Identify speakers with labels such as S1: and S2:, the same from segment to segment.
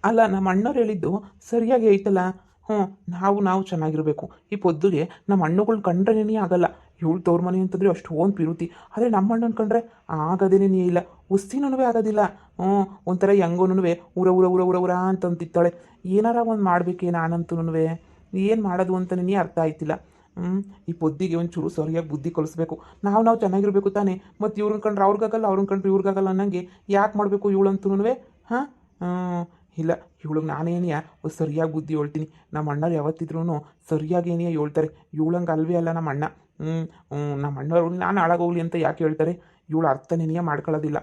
S1: ಅಲ್ಲ ನಮ್ಮ ಅಣ್ಣವ್ರು ಹೇಳಿದ್ದು ಸರಿಯಾಗಿ ಐತಲ್ಲ. ಹ್ಞೂ, ನಾವು ಚೆನ್ನಾಗಿರಬೇಕು. ಈ ಪೊದ್ದುಗೆ ನಮ್ಮ ಅಣ್ಣುಗಳ್ನ ಕಂಡ್ರೇನೇ ಆಗಲ್ಲ. ಇವಳು ತವ್ರ ಮನೆ ಅಂತಂದರೆ ಅಷ್ಟೊಂದು ಪಿರುತಿ. ಆದರೆ ನಮ್ಮ ಅಣ್ಣನ ಕಂಡ್ರೆ ಆಗೋದೇನೇ ಇಲ್ಲ, ಉಸ್ತಿನೂ ಆಗೋದಿಲ್ಲ. ಹ್ಞೂ, ಒಂಥರ ಹೆಂಗೋನು ಊರ ಊರ ಊರ ಊರ ಊರ ಅಂತಂತಿತ್ತಾಳೆ. ಏನಾರ ಒಂದು ಮಾಡಬೇಕೇ ನಾನಂತೂ. ಏನು ಮಾಡೋದು ಅಂತನೇ ಅರ್ಥ ಆಯ್ತಿಲ್ಲ. ಈ ಪೊದ್ದಿಗೆ ಒಂಚೂರು ಸರಿಯಾಗಿ ಬುದ್ಧಿ ಕಲಿಸ್ಬೇಕು. ನಾವು ಚೆನ್ನಾಗಿರಬೇಕು ತಾನೇ. ಮತ್ತು ಇವ್ರನ್ನ ಕಂಡ್ರೆ ಅವ್ರಿಗಾಗಲ್ಲ, ಅವ್ರನ್ನ ಕಂಡ್ರೆ ಇವ್ರಿಗಾಗಲ್ಲ ಅನ್ನಂಗೆ ಯಾಕೆ ಮಾಡಬೇಕು ಇವಳಂತೂ? ಹಾಂ, ಇಲ್ಲ, ಇವಳಿಗೆ ನಾನೇನಿಯ ಸರಿಯಾಗಿ ಬುದ್ಧಿ ಹೇಳ್ತೀನಿ. ನಮ್ಮ ಅಣ್ಣವ್ರು ಯಾವತ್ತಿದ್ರೂ ಸರಿಯಾಗಿ ಏನಿಯ ಹೇಳ್ತಾರೆ. ಇವಳಂಗೆ ಅಲ್ವೇ ಅಲ್ಲ ನಮ್ಮ ಅಣ್ಣ. ನಮ್ಮ ಅಣ್ಣವ್ರು ನಾನು ಹಾಳಾಗೋಗ್ಲಿ ಅಂತ ಯಾಕೆ ಹೇಳ್ತಾರೆ? ಇವಳು ಅರ್ಥನೇನಿಯ ಮಾಡ್ಕೊಳ್ಳೋದಿಲ್ಲ.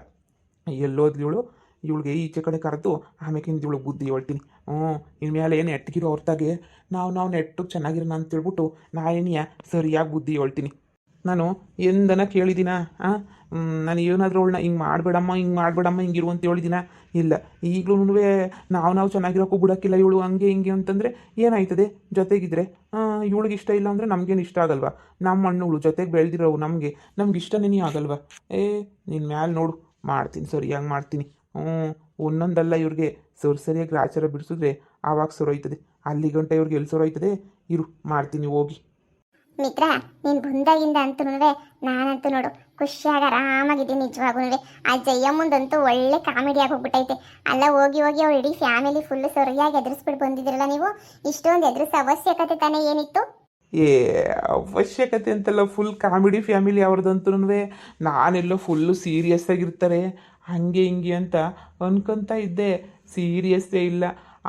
S1: ಎಲ್ಲೋದ್ಲು ಇವಳು? ಇವಳಿಗೆ ಈಚೆ ಕಡೆ ಕರೆದು ಆಮೇಕಿಂದ ಇವಳು ಬುದ್ಧಿ ಹೇಳ್ತೀನಿ. ಇನ್ಮೇಲೆ ಏನು ನೆಟ್ಟಗಿರೋ ಹೊರ್ತಾಗೆ ನಾವು ನೆಟ್ಟಿಗೆ ಚೆನ್ನಾಗಿರೋಣ ಅಂತೇಳ್ಬಿಟ್ಟು ನಾನೇನಿಯ ಸರಿಯಾಗಿ ಬುದ್ಧಿ ಹೇಳ್ತೀನಿ. ನಾನು ಎಂದನ ಕೇಳಿದ್ದೀನ? ನಾನು ಏನಾದರೂ ಅವಳನ್ನ ಹಿಂಗೆ ಮಾಡಬೇಡಮ್ಮ ಹಿಂಗಿರು ಅಂತ ಹೇಳಿದ್ದೀನ? ಇಲ್ಲ. ಈಗಲೂ ನಾವು ಚೆನ್ನಾಗಿರೋಕ್ಕೂ ಬಿಡೋಕ್ಕಿಲ್ಲ ಇವಳು ಹಂಗೆ ಹಿಂಗೆ ಅಂತಂದರೆ ಏನಾಯ್ತದೆ? ಜೊತೆಗಿದ್ರೆ ಇವಳಿಗೆ ಇಷ್ಟ ಇಲ್ಲ ಅಂದರೆ ನಮಗೇನು ಇಷ್ಟ ಆಗಲ್ವಾ? ನಮ್ಮ ಹಣ್ಣುಗಳು ಜೊತೆಗೆ ಬೆಳೆದಿರೋವು ನಮಗೆ ಇಷ್ಟನೇ ಆಗಲ್ವಾ? ನಿನ್ನ ಮ್ಯಾಲೆ ನೋಡು, ಮಾಡ್ತೀನಿ, ಸರಿಯಾಗಿ ಮಾಡ್ತೀನಿ. ಒಂದೊಂದಲ್ಲ ಇವ್ರಿಗೆ ಸರಿಯಾಗಿ ಆಚಾರ ಬಿಡಿಸಿದ್ರೆ ಆವಾಗ ಸೊರೈತದೆ. ಅಲ್ಲಿ ಗಂಟೆ ಇವ್ರಿಗೆ ಎಲ್ಲಿ ಸೊರೈತದೆ? ಇರು, ಮಾಡ್ತೀನಿ ಹೋಗಿ.
S2: ಮಿತ್ರ, ನೀನು ಬಂದಾಗಿಂದ ಅಂತೂ ನಾನಂತೂ ನೋಡು ಖುಷಿಯಾಗಿ ಆರಾಮಾಗಿದ್ದೀನಿ ನಿಜವಾಗೂ. ಆ ಜಯಮ್ಮಂದಂತೂ ಒಳ್ಳೆ ಕಾಮಿಡಿ ಆಗೋಗ್ಬಿಟ್ಟೈತೆ. ಅಲ್ಲ, ಹೋಗಿ ಅವ್ರು ಇಡೀ ಫ್ಯಾಮಿಲಿ ಫುಲ್ಲು ಸರಿಯಾಗಿ ಎದುರಿಸ್ಬಿಟ್ಟು ಬಂದಿದ್ದೀರಲ್ಲ ನೀವು. ಇಷ್ಟೊಂದು ಎದುರಿಸೋ ಅವಶ್ಯಕತೆ ತಾನೇ ಏನಿತ್ತು?
S1: ಏ, ಅವಶ್ಯಕತೆ ಅಂತಲ್ಲ, ಫುಲ್ ಕಾಮಿಡಿ ಫ್ಯಾಮಿಲಿ ಅವ್ರದ್ದಂತೂ. ನಾನೆಲ್ಲೋ ಫುಲ್ಲು ಸೀರಿಯಸ್ ಆಗಿರ್ತಾರೆ ಹಂಗೆ ಹಿಂಗೆ ಅಂತ ಅನ್ಕೊಂತ ಇದ್ದೆ. ಸೀರಿಯಸ್ಸೇ ಇಲ್ಲ.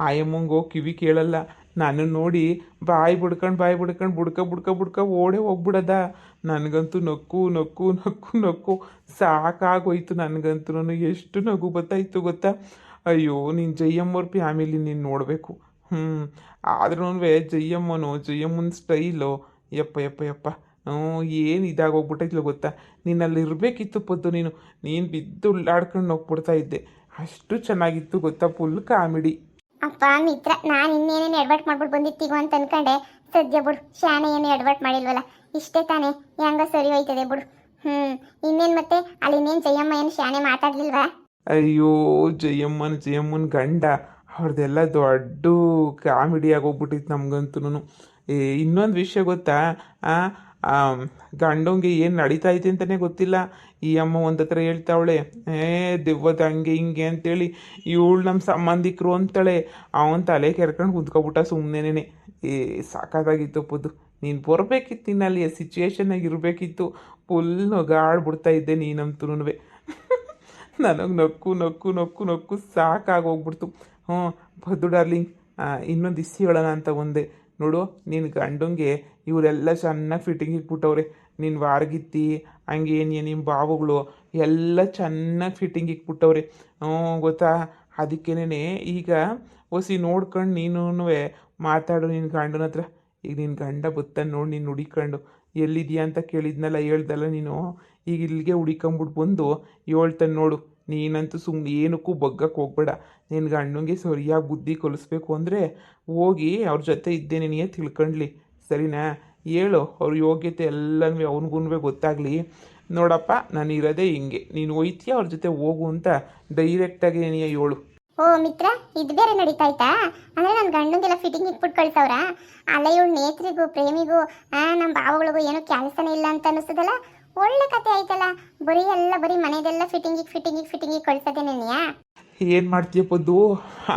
S1: ಆಯಮ್ಮಂಗೆ ಹೋಗಿ ಕಿವಿ ಕೇಳಲ್ಲ. ನಾನು ನೋಡಿ ಬಾಯಿ ಬಿಡ್ಕೊಂಡು ಬುಡ್ಕ ಓಡೇ ಹೋಗ್ಬಿಡದ. ನನಗಂತೂ ನಕ್ಕು ಸಾಕಾಗೋಯ್ತು. ನನಗಂತೂ ಎಷ್ಟು ನಗು ಬತ್ತಾಯಿತು ಗೊತ್ತಾ? ಅಯ್ಯೋ, ನೀನು ಜಯಮ್ಮವ್ರ ಫ್ಯಾಮಿಲಿ ನೀನು ನೋಡಬೇಕು. ಆದ್ರೂ ಜಯಮ್ಮನ ಸ್ಟೈಲು ಯಪ್ಪ ಏನು ಇದಾಗೋಗ್ಬಿಟ್ಟೈತ್ಲ ಗೊತ್ತಾ? ನೀನಲ್ಲಿ ಇರಬೇಕಿತ್ತು ಪದ್ದು. ನೀನು ಬಿದ್ದು ಉಳ್ಳಾಡ್ಕೊಂಡು ಹೋಗ್ಬಿಡ್ತಾ ಇದ್ದೆ. ಅಷ್ಟು ಚೆನ್ನಾಗಿತ್ತು ಗೊತ್ತಾ? Full comedy.
S2: ಅಪ್ಪ ಮಿತ್ರ, ನಾನು ಇನ್ನೇನೇನು ಎಡ್ವರ್ಟ್ ಮಾಡ್ಬಿಟ್ಟು ಬಂದಿತ್ತೀಗೋ ಅಂತ ಅನ್ಕೊಂಡೆ. ಸದ್ಯ ಬಿಡು, ಶಾನೆ ಏನು ಎಡ್ವರ್ಟ್ ಮಾಡಿಲ್ವಲ್ಲ, ಇಷ್ಟೇ ತಾನೇ, ಹೆಂಗ ಸರಿ ಹೋಯ್ತದೆ ಬಿಡು. ಇನ್ನೇನು ಮತ್ತೆ ಅಲ್ಲಿ ಇನ್ನೇನು ಜಯಮ್ಮ ಏನು ಶಾನೆ ಮಾತಾಡ್ಲಿಲ್ವಾ?
S1: ಅಯ್ಯೋ, ಜಯಮ್ಮನ ಗಂಡ ಅವ್ರದ್ದೆಲ್ಲ ದೊಡ್ಡ ಕಾಮಿಡಿ ಆಗೋಗ್ಬಿಟ್ಟಿತ್ತು ನಮ್ಗಂತೂ. ಇನ್ನೊಂದು ವಿಷಯ ಗೊತ್ತಾ? ಗಂಡಂಗೆ ಏನು ನಡೀತಾ ಐತೆ ಅಂತಲೇ ಗೊತ್ತಿಲ್ಲ. ಈ ಅಮ್ಮ ಒಂದು ಹತ್ರ ಹೇಳ್ತಾವಳೆ, ದೆವ್ವದ ಹಂಗೆ ಹಿಂಗೆ ಅಂತೇಳಿ. ಇವಳು ನಮ್ಮ ಸಂಬಂಧಿಕರು ಅಂತಾಳೆ. ಅವನ ತಲೆ ಕೆರ್ಕೊಂಡು ಕುಂತ್ಕೊಬಿಟ್ಟ ಸುಮ್ಮನೆನೇ. ಸಾಕಾಗಿತ್ತು ಪುದ್ದು. ನೀನು ಬರಬೇಕಿತ್ತು, ಇನ್ನಲ್ಲಿ ಸಿಚುವೇಶನ್ನಾಗಿ ಇರಬೇಕಿತ್ತು. ಫುಲ್ ನಗಾಡ್ಬಿಡ್ತಾ ಇದ್ದೆ ನೀನಂತೂ. ನನಗೆ ನಕ್ಕು ಸಾಕಾಗೋಗ್ಬಿಡ್ತು. ಬದ್ದು ಡಾರ್ಲಿಂಗ್, ಇನ್ನೊಂದು ಇಸ್ಸಿ ಹೇಳೋಣ ಅಂತ ಒಂದೇ ನೋಡು. ನಿನ್ನ ಗಂಡಂಗೆ ಇವರೆಲ್ಲ ಚೆನ್ನಾಗಿ ಫಿಟ್ಟಿಂಗ್ ಇಟ್ಬಿಟ್ಟವ್ರೆ. ನಿನ್ನ ವಾರ್ಗಿತ್ತಿ ಹಂಗೆ ನಿಮ್ಮ ಬಾವುಗಳು ಎಲ್ಲ ಚೆನ್ನಾಗಿ ಫಿಟ್ಟಿಂಗ್ ಇಟ್ಬಿಟ್ಟವ್ರೆ. ಗೊತ್ತಾ? ಅದಕ್ಕೇನೆ ಈಗ ಹೊಸಿ ನೋಡ್ಕೊಂಡು ನೀನು ಮಾತಾಡು ನಿನ್ನ ಗಂಡನ ಹತ್ರ. ಈಗ ನಿನ್ನ ಗಂಡ ಬತ್ತಾನೆ ನೋಡಿ, ನೀನು ಹುಡಿಕೊಂಡು ಎಲ್ಲಿದೆಯಾ ಅಂತ ಕೇಳಿದ್ನಲ್ಲ, ಹೇಳ್ದಲ್ಲ ನೀನು. ಈಗ ಇಲ್ಲಿಗೆ ಹುಡಿಕೊಂಬಿಟ್ಟು ಬಂದು ಹೇಳ್ತಾನೆ ನೋಡು. ನೀನಂತೂ ಸುಮ್ಮನೆ ಏನಕ್ಕೂ ಬಗ್ಗಕ್ಕೆ ಹೋಗ್ಬೇಡ. ನಿನ್ನ ಗಂಡಂಗೆ ಸರಿಯಾಗಿ ಬುದ್ಧಿ ಕಲಿಸ್ಬೇಕು ಅಂದರೆ ಹೋಗಿ ಅವ್ರ ಜೊತೆ ಇದ್ದೇನೆ ನೀ ತಿಳ್ಕೊಂಡ್ಲಿ, ಸರಿನಾ? ಹೇಳು, ಅವ್ರ ಯೋಗ್ಯತೆ ಎಲ್ಲನೂ ಅವನಿಗೂ ಗೊತ್ತಾಗಲಿ. ನೋಡಪ್ಪ, ನಾನು ಇರೋದೇ ಹಿಂಗೆ, ನೀನು ಹೋಯ್ತೀಯ ಅವ್ರ ಜೊತೆ ಹೋಗು ಅಂತ ಡೈರೆಕ್ಟಾಗಿ ನೀ ಹೇಳು.
S2: ಓ ಮಿತ್ರ, ಇದು ಬೇರೆ ನಡೀತಾಯ್ತಾ? ಅಂದರೆ ನನ್ನ ಗಂಡಂಗೆಲ್ಲ ಫಿಟ್ಟಿಂಗ್ ಇಟ್ಬಿಟ್ಟು ಕಳ್ಸವ್ರ? ಅಲ್ಲ, ಇವಳು ನೇತ್ರಿಗೂ ಪ್ರೇಮಿಗೂ ನಮ್ಮ ಬಾವಗಳಿಗೂ ಏನೂ ಕೆಲಸನೇ ಇಲ್ಲ ಅಂತ ಅನ್ನಿಸ್ತದಲ್ಲ. ಒಳ್ಳೆ ಕತೆ ಆಯ್ತಲ್ಲ. ಬರೀ ಮನೆದೆಲ್ಲ ಫಿಟ್ಟಿಂಗಿಗೆ ಕಳ್ಸೋದೇನೇನಿಯಾ?
S1: ಏನು ಮಾಡ್ತೀಯ ಪದ್ದು?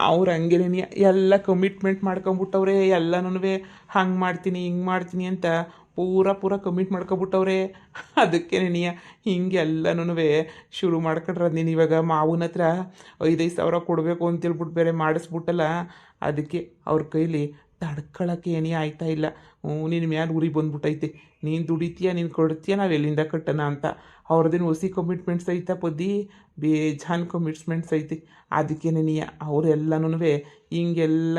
S1: ಅವ್ರು ಹಂಗೇನೇ ಎಲ್ಲ ಕಮಿಟ್ಮೆಂಟ್ ಮಾಡ್ಕೊಂಬಿಟ್ಟವ್ರೆ. ಎಲ್ಲನೂ ಹಂಗೆ ಮಾಡ್ತೀನಿ ಹಿಂಗೆ ಮಾಡ್ತೀನಿ ಅಂತ ಪೂರ ಕಮಿಟ್ ಮಾಡ್ಕೊಬಿಟ್ಟವ್ರೆ. ಅದಕ್ಕೇನೆಯ ಹಿಂಗೆ ಎಲ್ಲನೂ ಶುರು ಮಾಡ್ಕೊಂಡ್ರೆ ನೀನು ಇವಾಗ ಮಾವನ ಹತ್ರ 5,000 ಸಾವಿರ ಕೊಡಬೇಕು ಅಂತೇಳ್ಬಿಟ್ಟು ಬೇರೆ ಮಾಡಿಸ್ಬಿಟ್ಟಲ್ಲ. ಅದಕ್ಕೆ ಅವ್ರ ಕೈಲಿ ತಡ್ಕೊಳಕ್ಕೆ ಏನೇ ಆಯ್ತಾ ಇಲ್ಲ. ನಿನ್ನ ಮ್ಯಾಲೆ ಉರಿ ಬಂದ್ಬಿಟ್ಟೈತೆ. ನೀನು ದುಡಿತೀಯ, ನೀನು ಕೊಡ್ತೀಯ, ನಾವು ಎಲ್ಲಿಂದ ಕಟ್ಟೋಣ ಅಂತ. ಅವ್ರದ್ದೇನು ಹೊಸಿ ಕಮಿಟ್ಮೆಂಟ್ಸ್ ಐತಾ ಪದ್ದಿ? ಬೇಜಾನ್ ಕಮಿಟ್ಮೆಂಟ್ಸ್ ಐತಿ. ಅದಕ್ಕೇನೆಯ ಅವರೆಲ್ಲನೂ ಹಿಂಗೆಲ್ಲ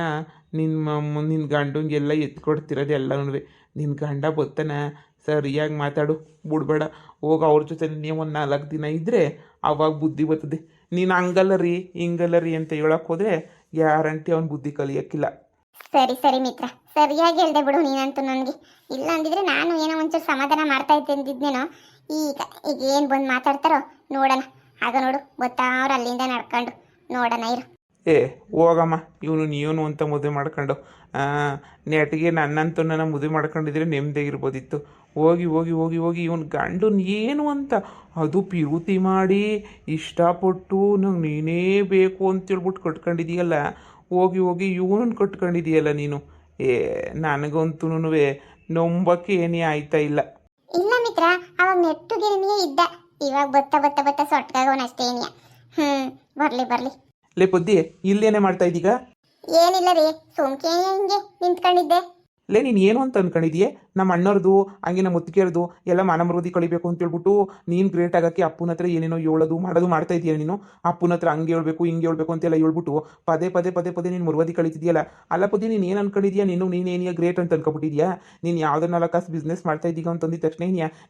S1: ನಿನ್ನ ಗಂಡಂಗೆಲ್ಲ ಎತ್ಕೊಡ್ತಿರೋದು ಎಲ್ಲನೂ. ನಿನ್ನ ಗಂಡ ಬತ್ತಾನ, ಸರಿಯಾಗಿ ಮಾತಾಡು, ಬಿಡ್ಬೇಡ. ಹೋಗಿ ಅವ್ರ ಜೊತೆ ನೀವು ಒಂದು 4 ದಿನ ಇದ್ದರೆ ಅವಾಗ ಬುದ್ಧಿ ಬರ್ತದೆ. ನೀನು ಹಿಂಗಲ್ಲ ರೀ ಅಂತ ಹೇಳಕ್ಕೆ ಹೋದರೆ ಗ್ಯಾರಂಟಿ ಅವ್ನು ಬುದ್ಧಿ ಕಲಿಯೋಕ್ಕಿಲ್ಲ.
S2: ಸರಿ ಮಿತ್ರ, ಸರಿಯಾಗಿ ಹೇಳ್ದೆ ಬಿಡು ನೀನಂತೂ ನನಗೆ. ಇಲ್ಲ ಅಂದಿದ್ರೆ ನಾನು ಏನೋ ಒಂಚೂರು ಸಮಾಧಾನ ಮಾಡ್ತಾ ಇದ್ದೆ ಅಂದಿದ್ನೇನೋ. ಈಗ ಏನು ಬಂದು ಮಾತಾಡ್ತಾರೋ ನೋಡೋಣ. ಆಗ ನೋಡು, ಗೊತ್ತಾ ಅವ್ರು ಅಲ್ಲಿಂದ ನಡ್ಕೊಂಡು ನೋಡೋಣ ಇರು.
S1: ಏ ಹೋಗಮ್ಮ, ಇವನು ನೀನು ಅಂತ ಮದುವೆ ಮಾಡ್ಕೊಂಡು ನೆಟ್ಗೆ ನನ್ನಂತೂ ನನ್ನ ಮದುವೆ ಮಾಡ್ಕೊಂಡಿದ್ರೆ ನೆಮ್ಮದಿಯಾಗಿರ್ಬೋದಿತ್ತು. ಹೋಗಿ ಹೋಗಿ ಹೋಗಿ ಹೋಗಿ ಇವನು ಗಂಡು ಏನು ಅಂತ ಅದು ಪಿರುತಿ ಮಾಡಿ ಇಷ್ಟಪಟ್ಟು ನಂಗೆ ನೀನೇ ಬೇಕು ಅಂತೇಳ್ಬಿಟ್ಟು ಕಟ್ಕೊಂಡಿದೀಯಲ್ಲ. ಹೋಗಿ ಹೋಗಿ ಇವನನ್ನು ಕಟ್ಕೊಂಡಿದೀಯಲ್ಲ ನೀನು. ಏ ನನಗಂತೂ ನಂಬಕ್ಕೆ ಏನೇ ಆಯ್ತಾ ಇಲ್ಲ.
S2: ಇಲ್ಲ ಮಿತ್ರ, ಅವಾಗ ನೆಟ್ಟುಗಿರಿನಿಯೇ ಇದ್ದ. ಇವಾಗ ಬತ್ತ ಬತ್ತ ಬತ್ತ ಸೊಟ್ಕಾಗೋನಷ್ಟೇನಿಯ. ಬರ್ಲಿ ಬರ್ಲಿ.
S1: ಲೇ ಪುದ್ದಿ, ಇಲ್ಲೇನೇ ಮಾಡ್ತಾ ಇದ್ದೀಗ?
S2: ಏನಿಲ್ಲ ರೀ, ಸುಮ್ಕೆ ಹಿಂಗೆ ನಿಂತ್ಕೊಂಡಿದ್ದೆ.
S1: ಲೇ ನೀನು ಏನು ಅಂತ ಅನ್ಕೊಂಡಿದೀಯೆ? ನಮ್ಮ ಅಣ್ಣವ್ರದು ಹಂಗೆ ನಮ್ಮ ಮುತ್ತಿಗೆಯರ್ದು ಎಲ್ಲ ಮಾನಮರ್ಯಾದೆ ಕಳಿಬೇಕು ಅಂತ ಹೇಳ್ಬಿಟ್ಟು ನೀನು ಗ್ರೇಟ್ ಆಗೋಕ್ಕೆ ಅಪ್ಪನ ಹತ್ರ ಏನೇನೋ ಹೇಳೋದು ಮಾಡೋದು ಮಾಡ್ತಾ ಇದೀಯ ನೀನು. ಅಪ್ಪನ ಹತ್ರ ಹಂಗೆ ಹೇಳ್ಬೇಕು ಹಿಂಗೆ ಹೇಳ್ಬೇಕು ಅಂತೆಲ್ಲ ಹೇಳ್ಬಿಟ್ಟು ಪದೇ ಪದೇ ಪದೇ ಪದೇ ನೀನು ಮರ್ಯಾದೆ ಕಳಿತಿದ್ಯಲ್ಲ. ಅಲ್ಲ ಪದೇ ನೀನು ಏನು ಅನ್ಕೊಂಡಿದ್ಯಾ? ನೀನೇನಿಯ ಗ್ರೇಟ್ ಅಂತ ಅನ್ಕೊಬಿಟ್ಟಿದ್ಯಾ? ನೀನು ಯಾವುದೋ 4 ಕಾಸು ಬಿಸ್ನೆಸ್ ಮಾಡ್ತಾ ಇದ್ದೀಗ ಅಂತಂದಿದ ತಕ್ಷಣ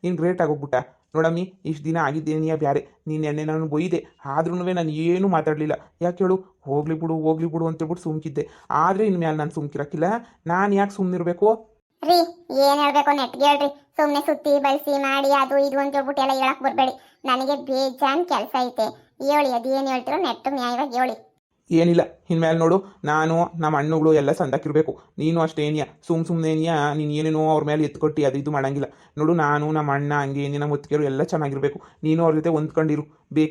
S1: ನೀನು ಗ್ರೇಟ್ ಆಗೋಗ್ಬಿಟ್ಟ. ನೋಡಮ್ಮಿ, ಇಷ್ಟು ದಿನ ಆಗಿದ್ದೇನೆಯಾ ಬ್ಯಾರೆ. ನೀನು ಎಣ್ಣೆ ನಾನು ಬೊಯ್ದೆ, ಆದ್ರೂ ನಾನು ಏನೂ ಮಾತಾಡಲಿಲ್ಲ. ಯಾಕೆ ಹೇಳು? ಹೋಗ್ಲಿ ಬಿಡು ಅಂತೇಳ್ಬಿಟ್ಟು ಸುಮ್ಕಿದ್ದೆ. ಆದರೆ ಇನ್ಮೇಲೆ ನಾನು ಸುಮ್ಕಿರಕ್ಕಿಲ್ಲ. ನಾನು ಯಾಕೆ ಸುಮ್ಮನಿರಬೇಕು?
S2: ರೀ, ಏನ್ ಹೇಳ್ಬೇಕು ನೆಟ್ಗೆ ಹೇಳ್ರಿ. ಸುಮ್ನೆ ಸುತ್ತಿ ಬಳಸಿ ಮಾಡಿ ಅದು ಇದು ಅಂತ ಹೇಳ್ಬಿಟ್ಟು ಎಲ್ಲ ಹೇಳಕ್ ಬರ್ಬೇಡಿ. ನನಗೆ ಬೇಜಾನ್ ಕೆಲಸ ಐತೆ. ಹೇಳಿ, ಅದೇನು ಹೇಳ್ತಿರೋ ನೆಟ್ಟು ನ್ಯಾಯವಾಗಿ ಹೇಳಿ.
S1: ಏನಿಲ್ಲ, ಇನ್ಮೇಲೆ ನೋಡು, ನಾನು ನಮ್ಮ ಹಣ್ಣುಗಳು ಎಲ್ಲ ಸಂದಾಕಿರ್ಬೇಕು. ನೀನು ಅಷ್ಟೇ ಏನಿಯಾ ಸುಮ್ಮನೇನಿಯಾ ನೀನು ಏನೇನೋ ಅವ್ರ ಮೇಲೆ ಎತ್ಕೊಟ್ಟು ಅದು ಇದು ಮಾಡಂಗಿಲ್ಲ. ನೋಡು, ನಾನು ನಮ್ಮ ಅಣ್ಣ ಹಂಗೆ ನಮ್ಮ ಮುತ್ತಿಗೆರು ಎಲ್ಲ ಚೆನ್ನಾಗಿರ್ಬೇಕು. ನೀನು ಅವ್ರ ಜೊತೆ ಹೊಂದ್ಕೊಂಡಿರು.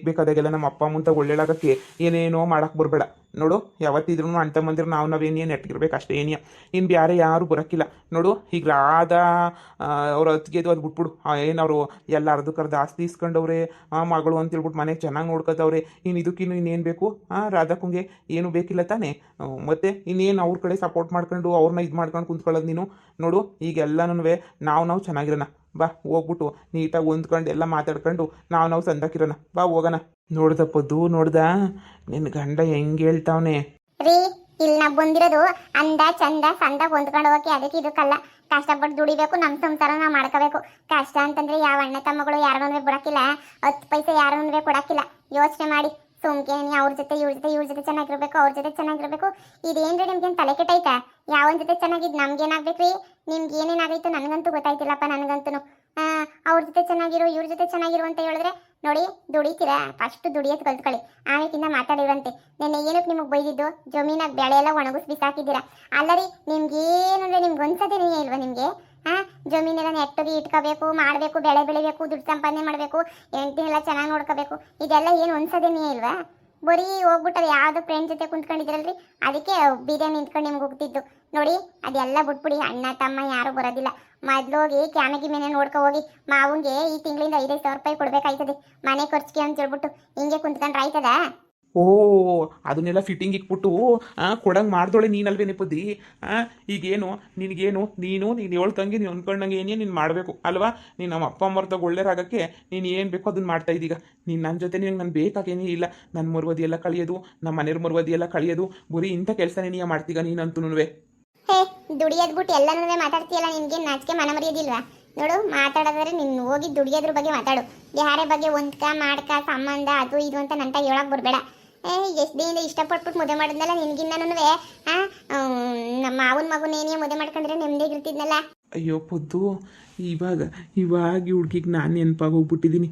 S1: ಬೇಕಾದಾಗೆಲ್ಲ ನಮ್ಮ ಅಪ್ಪ ಮುಂತ ಒಳ್ಳೆಳಾಗಕ್ಕೆ ಏನೇನೋ ಮಾಡಕ್ಕೆ ಬರಬೇಡ. ನೋಡು, ಯಾವತ್ತಿದ್ರೂ ಅಣ್ಣ ತಮ್ಮಂದಿರು ನಾವೇನೇನು ನೆಟ್ಟಿರ್ಬೇಕು ಅಷ್ಟೇ ಏನಿಯಾ. ಇನ್ನು ಬೇರೆ ಯಾರು ಬರೋಕ್ಕಿಲ್ಲ. ನೋಡು, ಈಗ ರಾಧಾ ಅವ್ರ ಅತ್ತಿಗೆದು ಅದು ಬಿಟ್ಬಿಡು. ಏನವರು ಎಲ್ಲ ಅರ್ಧಕ್ಕರ್ಧ ಆಸ್ತಿ ಇಸ್ಕೊಂಡವ್ರೆ, ಮಗಳು ಅಂತೇಳ್ಬಿಟ್ಟು ಮನೆಗೆ ಚೆನ್ನಾಗಿ ನೋಡ್ಕೊತವ್ರೆ. ಇನ್ನು ಇದಕ್ಕಿನ್ನು ಇನ್ನೇನು ಬೇಕು? ರಾಧಾಕುಂಗೆ ಏನು ಬೇಕಿಲ್ಲ ತಾನೇ? ಮತ್ತೆ ಇನ್ನೇನು ಅವ್ರ ಕಡೆ ಸಪೋರ್ಟ್ ಮಾಡ್ಕೊಂಡು ಅವ್ರನ್ನ ಇದು ಮಾಡ್ಕೊಂಡು ಕುಂತ್ಕೊಳ್ಳೋದು ನೀನು? ನೋಡು, ಈಗೆಲ್ಲನೂ ನಾವು ಚೆನ್ನಾಗಿರೋಣ. ಬಾ, ಹೋಗ್ಬಿಟ್ಟು ನೀಟಾಗಿ ಹೊಂದ್ಕೊಂಡು ಎಲ್ಲ ಮಾತಾಡ್ಕೊಂಡು ನಾವು ಸಂದಾಕಿರೋಣ. ಬಾ ಹೋಗೋಣ. ನೋಡ್ದಪ್ಪದ್ದು ನೋಡ್ದ ನಿನ್ನ ಗಂಡ ಹೆಂಗೆ ಹೇಳ್ತಾವನೆ?
S2: ರೀ, ಇಲ್ಲಿ ನಾವು ಬಂದಿರೋದು ಅಂದ ಚಂದ ಸಂದ ಹೊಂದ್ಕೊಂಡು ಹೋಗಕ್ಕೆ, ಅದಕ್ಕೆ ಇದಕ್ಕಲ್ಲ. ಕಷ್ಟಪಟ್ಟು ದುಡಿಬೇಕು, ನಮ್ಮ ಸಂಸಾರ ನಾವು ಮಾಡ್ಕೋಬೇಕು. ಕಷ್ಟ ಅಂತಂದ್ರೆ ಯಾವ ಅಣ್ಣ ತಮ್ಮಗಳು ಯಾರನ್ನೂ ಬಿಡಕ್ಕಿಲ್ಲ, 10 ಪೈಸೆ ಯಾರನ್ನೂ ಕೊಡಕ್ಕಿಲ್ಲ. ಯೋಚನೆ ಮಾಡಿ. ಸುಮ್ಕೆ ಅವ್ರ ಜೊತೆ ಇವ್ರ ಜೊತೆ ಚೆನ್ನಾಗಿರ್ಬೇಕು, ಅವ್ರ ಜೊತೆ ಚೆನ್ನಾಗಿರ್ಬೇಕು. ಇದೇನ್ರಿ ನಿಮ್ಗೇನು ತಲೆ ಕೆಟ್ಟೈತಾ? ಯಾವನ್ ಜೊತೆ ಚೆನ್ನಾಗಿದ್ದು ನಮ್ಗೇನಾಗ್ಬೇಕ್ರಿ? ನಿಮ್ಗೆ ಏನೇನಾಗೈತೆ ನನಗಂತೂ ಗೊತ್ತಾಯ್ತಿಲ್ಲಪ್ಪ. ನನಗಂತೂ ಅವ್ರ ಜೊತೆ ಚೆನ್ನಾಗಿರು, ಇವ್ರ ಜೊತೆ ಚೆನ್ನಾಗಿರು ಅಂತ ಹೇಳಿದ್ರೆ ನೋಡಿ, ದುಡಿತೀರಾ? ಫಸ್ಟ್ ದುಡಿಯೋದು ಕಲ್ತ್ಕೊಳ್ಳಿ, ಆಮೇಕಿಂದ ಮಾತಾಡಿರಂತೆ. ನೆನ್ನೆ ಏನಕ್ಕೆ ನಿಮಗೆ ಬೈದಿದ್ದು? ಜಮೀನಾಗ ಬೆಳೆ ಎಲ್ಲ ಒಣಗಿಸಿ ಬಿಸಾಕಿದ್ದೀರಾ. ಅಲ್ಲರಿ, ನಿಮ್ಗೇನು ಅಂದರೆ ನಿಮ್ಗೆ ಒಂದ್ಸತಿನೇ ಇಲ್ವಾ ನಿಮಗೆ? ಜಮೀನೆಲ್ಲ ನೆಟ್ಟಗೆ ಇಟ್ಕೋಬೇಕು, ಮಾಡಬೇಕು, ಬೆಳೆ ಬೆಳಿಬೇಕು, ದುಡ್ಡು ಸಂಪಾದನೆ ಮಾಡಬೇಕು, ಹೆಂಡತಿನೆಲ್ಲ ಚೆನ್ನಾಗಿ ನೋಡ್ಕೋಬೇಕು. ಇದೆಲ್ಲ ಏನು ಒಂದ್ಸತಿನೇ ಇಲ್ವಾ? ಬರೀ ಹೋಗ್ಬಿಟ್ಟರೆ ಯಾವುದೋ ಫ್ರೆಂಡ್ ಜೊತೆ ಕುಂತ್ಕೊಂಡಿದ್ರಲ್ರಿ, ಅದಕ್ಕೆ ಬೀದೆ ನಿಂತ್ಕೊಂಡು ನಿಮ್ಗೆ ಹೋಗ್ತಿದ್ದು. ನೋಡಿ, ಅದೆಲ್ಲ ಬಿಟ್ಬಿಡಿ. ಅಣ್ಣ ತಮ್ಮ ಯಾರು ಬರೋದಿಲ್ಲ. ಮೊದ್ಲೋಗಿ ಕ್ಯಾಮೆಗಿ ಮೇಲೆ ನೋಡ್ಕೊ ಹೋಗಿ. ಮಾವಂಗೆ ಈ ತಿಂಗಳಿಂದ 5,000 ರೂಪಾಯಿ ಕೊಡ್ಬೇಕಾಯ್ತದೆ ಮನೆ ಖರ್ಚಿಗೆ ಅಂತ ಹೇಳ್ಬಿಟ್ಟು. ಹಿಂಗೆ ಕುಂತ್ಕೊಂಡ್ರೆ ಆಯ್ತದ?
S1: ಓ, ಅದನ್ನೆಲ್ಲ ಫಿಟ್ಟಿಂಗ್ ಇಕ್ಬಿಟ್ಟು ಕೊಡಂಗೆ ಮಾಡ್ದೋಳೆ ನೀನಲ್ವೇ ನೆಪದಿ? ಈಗೇನು ನಿನಗೇನು ನೀನು ಹೇಳ್ತಂಗೆ ನೀನು ಅಂದ್ಕೊಂಡಂಗೆ ಏನೇ ನೀನು ಮಾಡಬೇಕು ಅಲ್ವಾ? ನೀನು ನಮ್ಮ ಅಪ್ಪ ಅಮ್ಮರ್ದಾಗ ಒಳ್ಳೆರಾಗಕ್ಕೆ ನೀನು ಏನು ಬೇಕೋ ಅದನ್ನು ಮಾಡ್ತಾ ಇದ್ದೀಗ. ನೀನು ನನ್ನ ಜೊತೆ ನಾನು ಬೇಕಾಗೇನೇ ಇಲ್ಲ. ನನ್ನ ಮರ್ವದಿ ಎಲ್ಲ ಕಳಿಯೋದು, ನಮ್ಮ ಮನೆಯವ್ರ ಮರ್ವದಿ ಎಲ್ಲ ಕಳಿಯೋದು, ಬರೀ ಇಂಥ ಕೆಲಸನೇ ನೀನು ಮಾಡ್ತೀಗ ನೀನಂತೂ.
S2: ಹೇ, ದುಡಿಯೋದ್ ಬಿಟ್ಟು ಎಲ್ಲನೂ ಮಾತಾಡ್ತೀಯಲ್ಲ, ನಿನ್ಗೆ ನಾಚಿಕೆ ಮನ ಮರೆಯೋದಿಲ್ವಾ? ನೋಡು, ಮಾತಾಡೋದ್ರೆ ನೀನು ಹೋಗಿ ದುಡಿಯೋದ್ರ ಬಗ್ಗೆ ಮಾತಾಡು. ಯಾರೇ ಬಗ್ಗೆ ಹೊಂದ್ಕ ಮಾಡ್ಕ ಸಂಬಂಧ ಅದು ಇದು ಅಂತ ನಂತ ಹೇಳಕ್ ಬರಬೇಡ. ಎಷ್ಟು ದಿನದಿಂದ ಇಷ್ಟಪಟ್ಬಿಟ್ಟು ಮದುವೆ ಮಾಡಿದ್ನಲ್ಲ ನಿನ್ಗಿನ್ನೂ. ನಮ್ಮ ಮಾವನ ಮಗುನೇನೇ ಮದುವೆ ಮಾಡ್ಕೊಂಡ್ರೆ ನೆಮ್ಮದಿಗಿರ್ತಿದ್ನಲ್ಲ.
S1: ಅಯ್ಯೋ ಪುದ್ದು, ಇವಾಗ ಹುಡ್ಗಿಗೆ ನಾನು ನೆನಪಾಗೋಗ್ಬಿಟ್ಟಿದ್ದೀನಿ.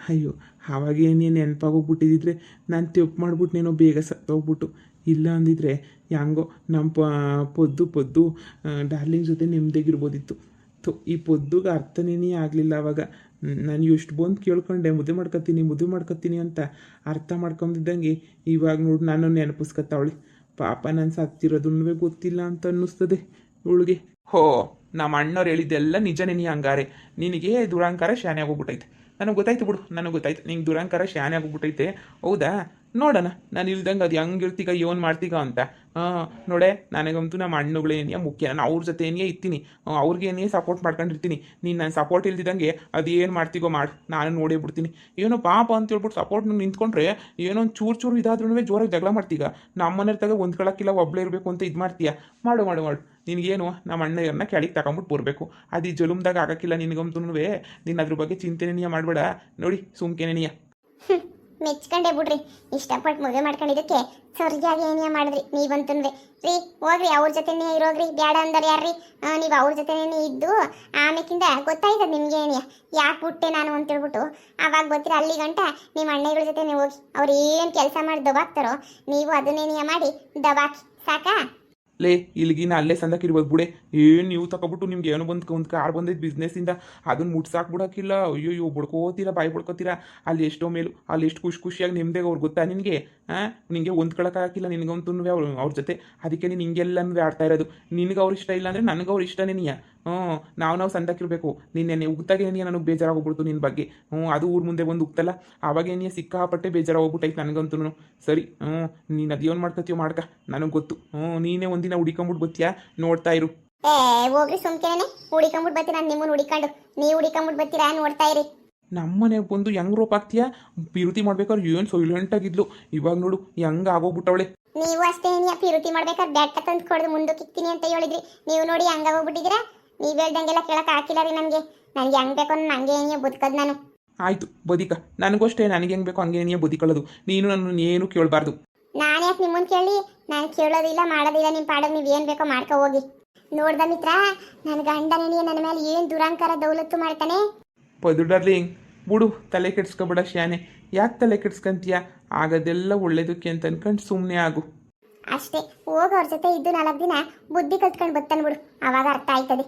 S1: ಅಯ್ಯೋ, ಅವಾಗೇನೇ ನೆನಪಾಗೋಗ್ಬಿಟ್ಟಿದ್ದಿದ್ರೆ ನಾನು ತಪ್ಪು ಮಾಡ್ಬಿಟ್ನೇನೋ, ಬೇಗ ಸತ್ತೋಗ್ಬಿಟ್ಟು. ಇಲ್ಲ ಅಂದಿದ್ರೆ ಹೆಂಗೋ ನಮ್ಮ ಪೊದ್ದು ಡಾರ್ಲಿಂಗ್ ಜೊತೆ ನೆಮ್ಮದಿಗಿರ್ಬೋದಿತ್ತು. ಈ ಪೊದ್ದುಗೆ ಅರ್ಥನೇ ಆಗಲಿಲ್ಲ ಅವಾಗ. ನಾನು ಎಷ್ಟು ಬಂದು ಕೇಳ್ಕೊಂಡೆ ಮದುವೆ ಮಾಡ್ಕೊತೀನಿ ಅಂತ. ಅರ್ಥ ಮಾಡ್ಕೊಂಡಿದ್ದಂಗೆ ಇವಾಗ ನೋಡಿ ನಾನು ನೆನಪಿಸ್ಕೊತಾವಳಿ. ಪಾಪ ನಾನು ಸತ್ತಿರೋದನ್ನೂ ಗೊತ್ತಿಲ್ಲ ಅಂತ ಅನ್ನಿಸ್ತದೆ ಇವಳಿಗೆ. ಹೋ, ನಮ್ಮ ಅಣ್ಣವ್ರು ಹೇಳಿದ್ದೆಲ್ಲ ನಿಜನೇ. ನೀ ಹಂಗಾರೆ ನಿನಗೆ ದುರಾಂಕಾರ ಶಾನೆ ಆಗೋಗ್ಬಿಟ್ಟೈತೆ. ನನಗೆ ಗೊತ್ತಾಯ್ತು ಬಿಡು, ನನಗೆ ಗೊತ್ತಾಯ್ತು ನಿಂಗೆ ದುರಾಂಕಾರ ಶಾನೆ ಆಗೋಗ್ಬಿಟ್ಟೈತೆ. ಹೌದಾ? ನೋಡೋಣ, ನಾನು ಇಲ್ದಂಗೆ ಅದು ಹೆಂಗಿರ್ತೀಗ ಏನು ಮಾಡ್ತೀಗ ಅಂತ. ನೋಡೆ, ನನಗಂತೂ ನಮ್ಮ ಹಣ್ಣುಗಳೇನಿಯ ಮುಖ್ಯ. ನಾನು ಅವ್ರ ಜೊತೆ ಏನೇ ಇರ್ತೀನಿ, ಅವ್ರಿಗೇನೇ ಸಪೋರ್ಟ್ ಮಾಡ್ಕೊಂಡಿರ್ತೀನಿ. ನೀನು ನನ್ನ ಸಪೋರ್ಟ್ ಇಲ್ದಿದ್ದಂಗೆ ಅದು ಏನು ಮಾಡ್ತೀಗೋ ಮಾಡಿ, ನಾನು ನೋಡೇ ಬಿಡ್ತೀನಿ. ಏನೋ ಪಾಪ ಅಂತ ಹೇಳ್ಬಿಟ್ಟು ಸಪೋರ್ಟ್ ನಿಂತ್ಕೊಂಡ್ರೆ ಏನೋ ಒಂದು ಚೂರು ಇದಾದ್ರೂ ಜೋರಾಗಿ ಜಗಳ ಮಾಡ್ತೀಗ. ನಮ್ಮ ಮನೆಯವ್ರ ತಗ ಹೊಂದ್ಕೊಳಕ್ಕಿಲ್ಲ, ಒಬ್ಬಳೇ ಇರಬೇಕು ಅಂತ ಇದು ಮಾಡ್ತೀಯ. ಮಾಡು. ನಿನಗೇನು ನಮ್ಮ ಅಣ್ಣಯ್ಯರನ್ನ ಕೆಳಗೆ ತಗೊಂಬಿಟ್ಟು ಬರಬೇಕು. ಅದು ಈ ಜಲುಮ್ದಾಗ ಆಗಕ್ಕಿಲ್ಲ ನಿನಗಂತೂ. ನೀನು ಅದ್ರ ಬಗ್ಗೆ ಚಿಂತೆನೇ ಮಾಡಬೇಡ. ನೋಡಿ, ಸುಮ್ಕೆನೇ ನೀಯ
S2: ಮೆಚ್ಕೊಂಡೆ ಬಿಡ್ರಿ. ಇಷ್ಟಪಟ್ಟು ಮದುವೆ ಮಾಡ್ಕೊಂಡಿದ್ದಕ್ಕೆ ಸರಿಯಾಗಿ ಏನಿಯ ಮಾಡಿದ್ರಿ ನೀವಂತನ್ವೆ. ರೀ ಹೋಗ್ರಿ, ಅವ್ರ ಜೊತೆನೇ ಇರೋಗ್ರಿ, ಬೇಡ ಅಂದರ್ ಯಾರ್ರಿ? ನೀವು ಅವ್ರ ಜೊತೆನೇ ಇದ್ದು ಆಮೇಕಿಂದ ಗೊತ್ತಾಯ್ತದ ನಿಮ್ಗೆ ಏನಿಯ ಯಾಕೆ ಬಿಟ್ಟೆ ನಾನು ಅಂತೇಳ್ಬಿಟ್ಟು. ಆವಾಗ ಗೊತ್ತಿರ ಅಲ್ಲಿ ಗಂಟ ನಿಮ್ಮ ಅಣ್ಣಗಳ ಜೊತೆನೇ ಹೋಗಿ ಅವ್ರು ಏನು ಕೆಲಸ ಮಾಡಿ ದಬಾಕ್ತಾರೋ ನೀವು ಅದನ್ನೇನಿಯ ಮಾಡಿ ದಬಾಕಿ ಸಾಕಾ.
S1: ಲೇ ಇಲ್ಲಿಗಿನ ಅಲ್ಲೇ ಸಂದಕ್ಕಿರ್ಬೋದು ಬಿಡೆ. ಏನು ನೀವು ತಗೊಬಿಟ್ಟು ನಿಮ್ಗೆ ಏನೋ ಒಂದು ಕಾರ್ ಬಂದೈತೆ ಬಿಸ್ನೆಸ್ಸಿಂದ, ಅದನ್ನ ಮುಟ್ಸಾಕ್ಬಿಡೋಕ್ಕಿಲ್ಲ. ಅಯ್ಯೋ ಬಡ್ಕೋತೀರಾ, ಬಾಯಿ ಬಡ್ಕೋತೀರಾ. ಅಲ್ಲಿ ಎಷ್ಟೋ ಮೇಲು, ಅಲ್ಲಿ ಎಷ್ಟು ಖುಷಿಯಾಗಿ ನಿಮ್ದೇ ಅವ್ರು ಗೊತ್ತಾ ನಿನಗೆ? ನಿನಗೆ ಹೊಂದ್ಕೊಳಕ್ಕಾಗಿಲ್ಲ ನಿನಗಂತೂ ಅವ್ರ ಜೊತೆ. ಅದಕ್ಕೆ ನೀನು ಹಿಂಗೆಲ್ಲನೂ ಆಡ್ತಾ ಇರೋದು. ನಿನಗೆ ಅವ್ರು ಇಷ್ಟ ಇಲ್ಲ ಅಂದರೆ ನನಗೆ ಅವ್ರು ಇಷ್ಟನೇ ನೀಯ. ನಾವು ಸಂದಕ್ಕಿರ್ಬೇಕು. ನಿನ್ನೆ ಉಗ್ತಾಗೇನಿಯ ನನಗೆ ಬೇಜಾರಾಗೋಗ್ಬಿಡ್ತು ನಿನ್ನ ಬಗ್ಗೆ. ಅದು ಊರ ಮುಂದೆ ಬಂದು ಉಗ್ತಲ್ಲ, ಆವಾಗೇನಿಯ ಸಿಕ್ಕಾಪಟ್ಟೆ ಬೇಜಾರಾಗೋಗ್ಬಿಟ್ಟೈತೆ ನನಗಂತೂ. ಸರಿ, ನೀನು ಅದೇನು ಮಾಡ್ಕೊತೀಯೋ ಮಾಡ್ಕ, ನನಗೆ ಗೊತ್ತು. ನೀನೇ ಒಂದಿನ ಹುಡಿಕೊಂಬಿಟ್ಟು ಬತ್ತೀಯಾ, ನೋಡ್ತಾ ಇರು.
S2: ಹೋಗ್ರಿ ಸುಮ್ಕೆನೆ ಹುಡಿಕೊಂಬಿಟ್ಟು ಬರ್ತೀರ. ನಾನು ನಿಮ್ಮನ್ನು ಹುಡಿಕೊಂಡು ನೀವು ಹುಡಿಕೊಂಬಿಟ್ಟು ಬರ್ತೀರಾ, ನೋಡ್ತಾ ಇರಿ.
S1: ನಮ್ಮನೆಗೆ ಬಂದು ಹೆಂಗೆ ರೋಪ್ ಆಗ್ತೀಯಾ? ಪಿರುತಿ ಮಾಡ್ಬೇಕಾದ್ರೆ ಏನು ಸೈಲೆಂಟಾಗಿದ್ಲು, ಇವಾಗ ನೋಡು ಹೆಂಗೆ ಆಗೋಗ್ಬಿಟ್ಟವಳೆ.
S2: ನೀವು ಅಷ್ಟೇ ಪಿರುತಿ ಮಾಡ್ಬೇಕಾದ್ರೆ ಬೆಟ್ಟ ತಂದು ಕೊಡ್ದು ಮುಂದಕ್ಕೆ ಇಕ್ತೀನಿ ಅಂತ ಹೇಳಿದ್ರಿ. ನೀವು ನೋಡಿ ಹಂಗಾಗೋಗ್ಬಿಟ್ಟಿದ್ದೀರಾ. ನೀವು ಹೇಳ್ದಂಗೆಲ್ಲ ಕೇಳಕ್ಕೆ ಹಾಕಿಲ್ಲ ರೀ ನನಗೆ. ಹೆಂಗೆ ಬೇಕು ನಂಗೆ ಏನಿಯ ಬದುಕೋದು ನಾನು.
S1: ಆಯಿತು ಬದಿಕ, ನನಗೂ ಅಷ್ಟೇ. ನನಗೆ ಹೆಂಗೆ ಬೇಕು ಹಂಗೆ ಏನಿಯ ಬದುಕೊಳ್ಳೋದು. ನೀನು ನನ್ನ ಏನು ಕೇಳಬಾರ್ದು.
S2: ನಾನು ಯಾಕೆ ನಿಮ್ಮನ್ನು ಕೇಳಿ? ನಾನು ಕೇಳೋದಿಲ್ಲ ಮಾಡೋದಿಲ್ಲ. ನಿಮ್ಮ ಪಾಡಕ್ಕೆ ನೀವು ಏನು ಬೇಕೋ ಮಾಡ್ಕೊ ಹೋಗಿ. ನೋಡ್ದ ಮಿತ್ರ, ನನ್ನ ಗಂಡನೇನಿಯ ನನ್ನ ಮೇಲೆ ಏನು ದುರಾಂಕಾರ ದೌಲತ್ತು ಮಾಡ್ತಾನೆ.
S1: ಪದು ಡಾರ್ಲಿಂಗ್ ಬಿಡು, ತಲೆ ಕೆಡ್ಸ್ಕೊಬೇಡ ಶಾನೆ. ಯಾಕೆ ತಲೆ ಕೆಡ್ಸ್ಕೊಂತೀಯ? ಆಗೋದೆಲ್ಲ ಒಳ್ಳೇದಕ್ಕೆ ಅಂತ ಅನ್ಕೊಂಡು ಸುಮ್ಮನೆ ಆಗು
S2: ಅಷ್ಟೇ. ಹೋಗೋರ ಜೊತೆ ಇದ್ದು 4 ದಿನ ಬುದ್ಧಿ ಕಲ್ತ್ಕೊಂಡು ಬರ್ತಾನೆ ಬಿಡು, ಅವಾಗ ಅರ್ಥ ಆಯ್ತದೆ.